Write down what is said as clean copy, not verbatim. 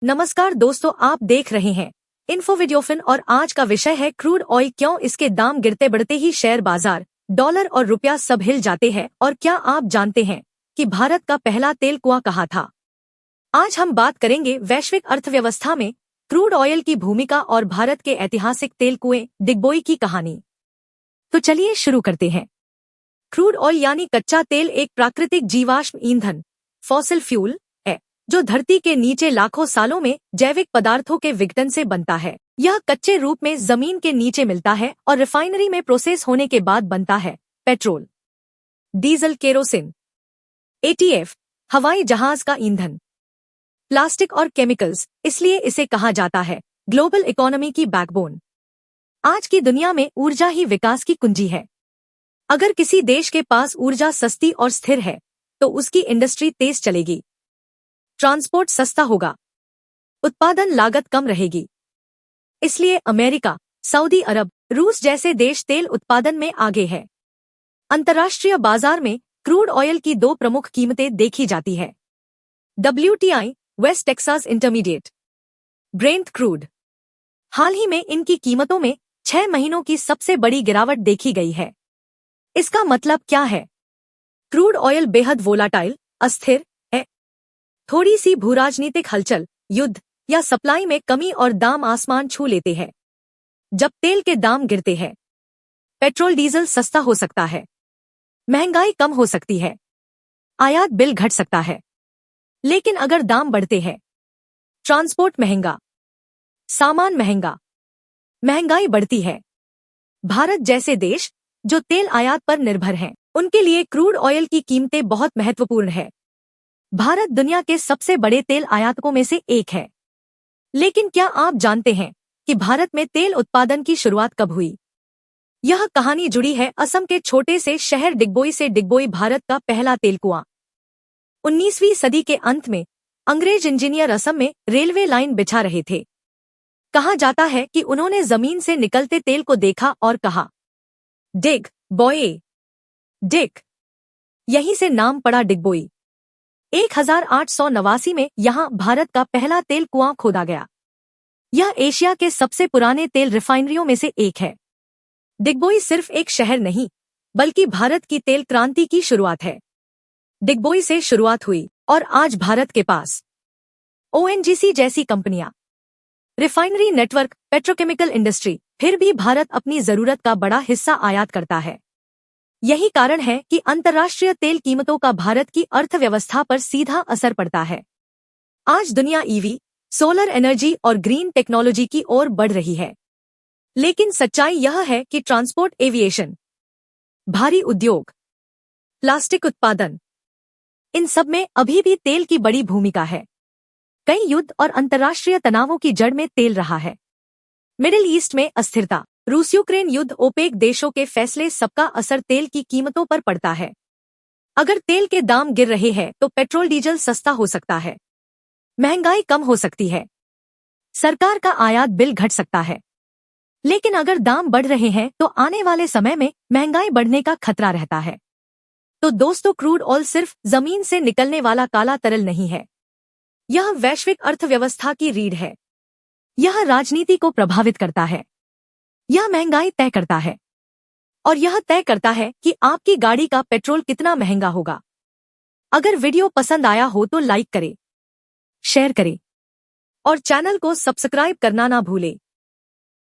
नमस्कार दोस्तों, आप देख रहे हैं इन्फोविडियोफिन और आज का विषय है क्रूड ऑयल। क्यों इसके दाम गिरते बढ़ते ही शेयर बाजार, डॉलर और रुपया सब हिल जाते हैं। और क्या आप जानते हैं कि भारत का पहला तेल कुआं कहाँ था? आज हम बात करेंगे वैश्विक अर्थव्यवस्था में क्रूड ऑयल की भूमिका और भारत के ऐतिहासिक तेल कुएं डिगबोई की कहानी। तो चलिए शुरू करते हैं। क्रूड ऑयल यानी कच्चा तेल एक प्राकृतिक जीवाश्म ईंधन फॉसिल फ्यूल है जो धरती के नीचे लाखों सालों में जैविक पदार्थों के विघटन से बनता है। यह कच्चे रूप में जमीन के नीचे मिलता है और रिफाइनरी में प्रोसेस होने के बाद बनता है पेट्रोल, डीजल, केरोसिन, एटीएफ, हवाई जहाज का ईंधन, प्लास्टिक और केमिकल्स। इसलिए इसे कहा जाता है ग्लोबल इकोनॉमी की बैकबोन। आज की दुनिया में ऊर्जा ही विकास की कुंजी है। अगर किसी देश के पास ऊर्जा सस्ती और स्थिर है तो उसकी इंडस्ट्री तेज चलेगी, ट्रांसपोर्ट सस्ता होगा, उत्पादन लागत कम रहेगी। इसलिए अमेरिका, सऊदी अरब, रूस जैसे देश तेल उत्पादन में आगे है। अंतर्राष्ट्रीय बाजार में क्रूड ऑयल की दो प्रमुख कीमतें देखी जाती है। WTI West Texas Intermediate, Brent crude. हाल ही में इनकी कीमतों में 6 महीनों की सबसे बड़ी गिरावट देखी गई है। इसका मतलब क्या है? क्रूड ऑयल बेहद वोलाटाइल, अस्थिर है। थोड़ी सी भूराजनीतिक हलचल, युद्ध या सप्लाई में कमी और दाम आसमान छू लेते हैं। जब तेल के दाम गिरते हैं, पेट्रोल डीजल सस्ता हो सकता है, महंगाई कम हो सकती है, आयात बिल घट सकता है। लेकिन अगर दाम बढ़ते हैं, ट्रांसपोर्ट महंगा, सामान महंगा, महंगाई बढ़ती है। भारत जैसे देश जो तेल आयात पर निर्भर हैं, उनके लिए क्रूड ऑयल की कीमतें बहुत महत्वपूर्ण है। भारत दुनिया के सबसे बड़े तेल आयातकों में से एक है। लेकिन क्या आप जानते हैं कि भारत में तेल उत्पादन की शुरुआत कब हुई? यह कहानी जुड़ी है असम के छोटे से शहर डिगबोई से। डिगबोई भारत का पहला तेल कुआं 19वीं सदी के अंत में अंग्रेज इंजीनियर असम में रेलवे लाइन बिछा रहे थे। कहा जाता है कि उन्होंने जमीन से निकलते तेल को देखा और कहा, डिग बॉय, डिग। यहीं से नाम पड़ा डिगबोई। 1889 में यहां भारत का पहला तेल कुआं खोदा गया। यह एशिया के सबसे पुराने तेल रिफाइनरियों में से एक है। डिगबोई सिर्फ एक शहर नहीं, बल्कि भारत की तेल क्रांति की शुरुआत है। डिगबोई से शुरुआत हुई और आज भारत के पास ONGC जैसी कंपनियां, रिफाइनरी नेटवर्क, पेट्रोकेमिकल इंडस्ट्री। फिर भी भारत अपनी जरूरत का बड़ा हिस्सा आयात करता है। यही कारण है कि अंतर्राष्ट्रीय तेल कीमतों का भारत की अर्थव्यवस्था पर सीधा असर पड़ता है। आज दुनिया ईवी, सोलर एनर्जी और ग्रीन टेक्नोलॉजी की ओर बढ़ रही है। लेकिन सच्चाई यह है कि ट्रांसपोर्ट, एविएशन, भारी उद्योग, प्लास्टिक उत्पादन, इन सब में अभी भी तेल की बड़ी भूमिका है। कई युद्ध और अंतर्राष्ट्रीय तनावों की जड़ में तेल रहा है। मिडिल ईस्ट में अस्थिरता, रूस यूक्रेन युद्ध, ओपेक देशों के फैसले, सबका असर तेल की कीमतों पर पड़ता है। अगर तेल के दाम गिर रहे हैं तो पेट्रोल डीजल सस्ता हो सकता है, महंगाई कम हो सकती है, सरकार का आयात बिल घट सकता है। लेकिन अगर दाम बढ़ रहे हैं तो आने वाले समय में महंगाई बढ़ने का खतरा रहता है। तो दोस्तों, क्रूड ऑयल सिर्फ जमीन से निकलने वाला काला तरल नहीं है। यह वैश्विक अर्थव्यवस्था की रीढ़ है। यह राजनीति को प्रभावित करता है, यह महंगाई तय करता है, और यह तय करता है कि आपकी गाड़ी का पेट्रोल कितना महंगा होगा। अगर वीडियो पसंद आया हो तो लाइक करें, शेयर करें और चैनल को सब्सक्राइब करना ना भूलें।